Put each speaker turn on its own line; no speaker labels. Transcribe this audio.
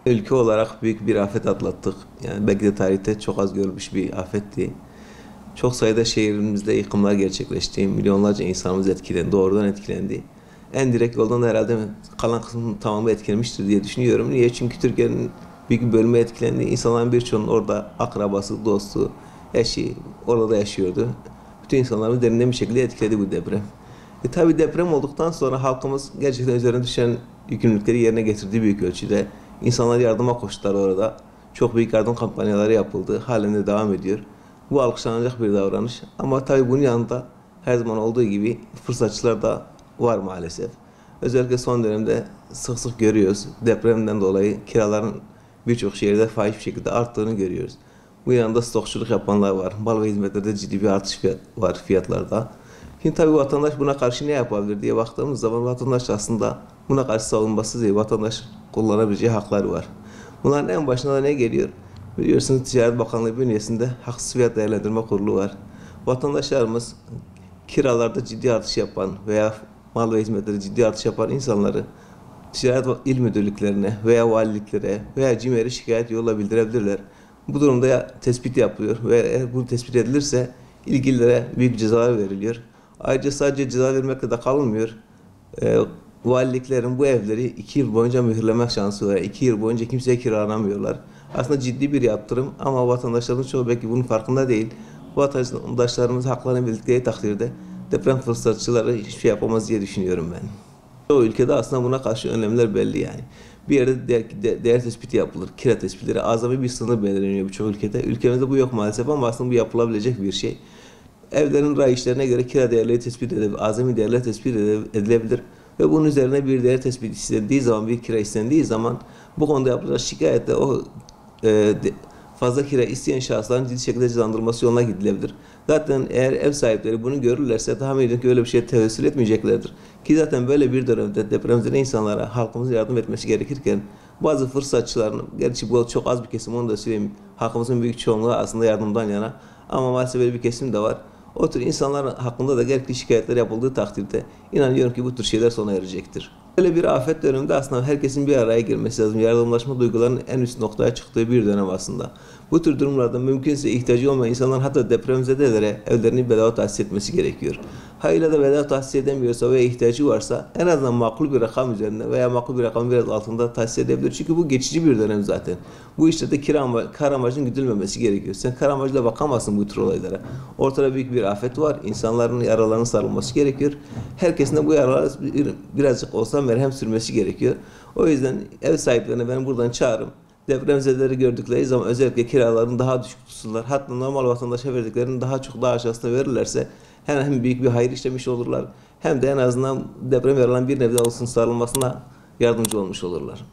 Ülke olarak büyük bir afet atlattık. Yani belki de tarihte çok az görülmüş bir afetti. Çok sayıda şehrimizde yıkımlar gerçekleşti. Milyonlarca insanımız etkilendi, doğrudan etkilendi. En direkt yoldan da herhalde kalan kısmının tamamı etkilenmiştir diye düşünüyorum. Niye? Çünkü Türkiye'nin büyük bir bölümü etkilendi. İnsanların birçoğunun orada akrabası, dostu, eşi orada yaşıyordu. Bütün insanlarımız derinden bir şekilde etkiledi bu deprem. Tabii deprem olduktan sonra halkımız gerçekten üzerine düşen yükümlülükleri yerine getirdiği büyük ölçüde. İnsanlar yardıma koştular orada. Çok büyük yardım kampanyaları yapıldı. Halen de devam ediyor. Bu alkışlanacak bir davranış. Ama tabii bunun yanında her zaman olduğu gibi fırsatçılar da var maalesef. Özellikle son dönemde sık sık görüyoruz. Depremden dolayı kiraların birçok şehirde fahiş bir şekilde arttığını görüyoruz. Bu yanında stokçuluk yapanlar var. Mal ve hizmetlerde ciddi bir artış var fiyatlarda. Şimdi tabii vatandaş buna karşı ne yapabilir diye baktığımız zaman vatandaş aslında buna karşı savunması değil, vatandaş kullanabileceği hakları var. Bunların en başına da ne geliyor? Biliyorsunuz Ticaret Bakanlığı bünyesinde haksız fiyat değerlendirme kurulu var. Vatandaşlarımız kiralarda ciddi artış yapan veya mal ve hizmetleri ciddi artış yapan insanları Ticaret İl Müdürlüklerine veya valiliklere veya CİMER'e şikayet yolla bildirebilirler. Bu durumda ya tespit yapılıyor ve eğer bu tespit edilirse ilgililere büyük cezalar veriliyor. Ayrıca sadece ceza vermekle de kalınmıyor. Valiliklerin bu evleri 2 yıl boyunca mühürleme şansı var. 2 yıl boyunca kimseye kiralamıyorlar. Aslında ciddi bir yaptırım ama vatandaşlarımız çoğu belki bunun farkında değil. Vatandaşlarımız haklarını bildikleri takdirde deprem fırsatçıları hiçbir şey yapamaz diye düşünüyorum ben. Çoğu ülkede aslında buna karşı önlemler belli yani. Bir yerde değer tespiti yapılır, kira tespitleri, azami bir sınır belirleniyor birçok ülkede. Ülkemizde bu yok maalesef ama aslında bu yapılabilecek bir şey. Evlerin rayişlerine göre kira değerleri tespit edilebilir, azami değerler tespit edilebilir ve bunun üzerine bir değer tespit istendiği zaman, bir kira istendiği zaman bu konuda yapılacak şikayetle o fazla kira isteyen şahısların ciddi şekilde cezalandırılması yoluna gidilebilir. Zaten eğer ev sahipleri bunu görürlerse tahmin ediyorum ki öyle bir şeye tevessül etmeyeceklerdir. Ki zaten böyle bir dönemde depremzede insanlara halkımızın yardım etmesi gerekirken bazı fırsatçıların, gerçi bu çok az bir kesim onu da söyleyeyim, halkımızın büyük çoğunluğu aslında yardımdan yana ama maalesef böyle bir kesim de var. O tür insanlar hakkında da gerekli şikayetler yapıldığı takdirde inanıyorum ki bu tür şeyler sona erecektir. Böyle bir afet döneminde aslında herkesin bir araya girmesi lazım. Yardımlaşma duygularının en üst noktaya çıktığı bir dönem aslında. Bu tür durumlarda mümkünse ihtiyacı olmayan insanlar hatta depremzedelere evlerini bedava tahsis etmesi gerekiyor. Hayırla da bedava tahsis edemiyorsa veya ihtiyacı varsa en azından makul bir rakam üzerinde veya makul bir rakamın biraz altında tahsis edebilir. Çünkü bu geçici bir dönem zaten. Bu işte de kar amacının güdülmemesi gerekiyor. Sen kar amacıyla bakamazsın bu tür olaylara. Ortada büyük bir afet var. İnsanların yaralarının sarılması gerekiyor. Herkesin de bu yaralara birazcık olsa merhem sürmesi gerekiyor. O yüzden ev sahiplerine benim buradan çağrım. Depremzedeleri gördükleri zaman özellikle kiralarını daha düşük tutsunlar. Hatta normal vatandaşa verdiklerini daha çok daha aşağısına verirlerse hem büyük bir hayır işlemiş olurlar hem de en azından deprem yaralan bir nebze olsun sarılmasına yardımcı olmuş olurlar.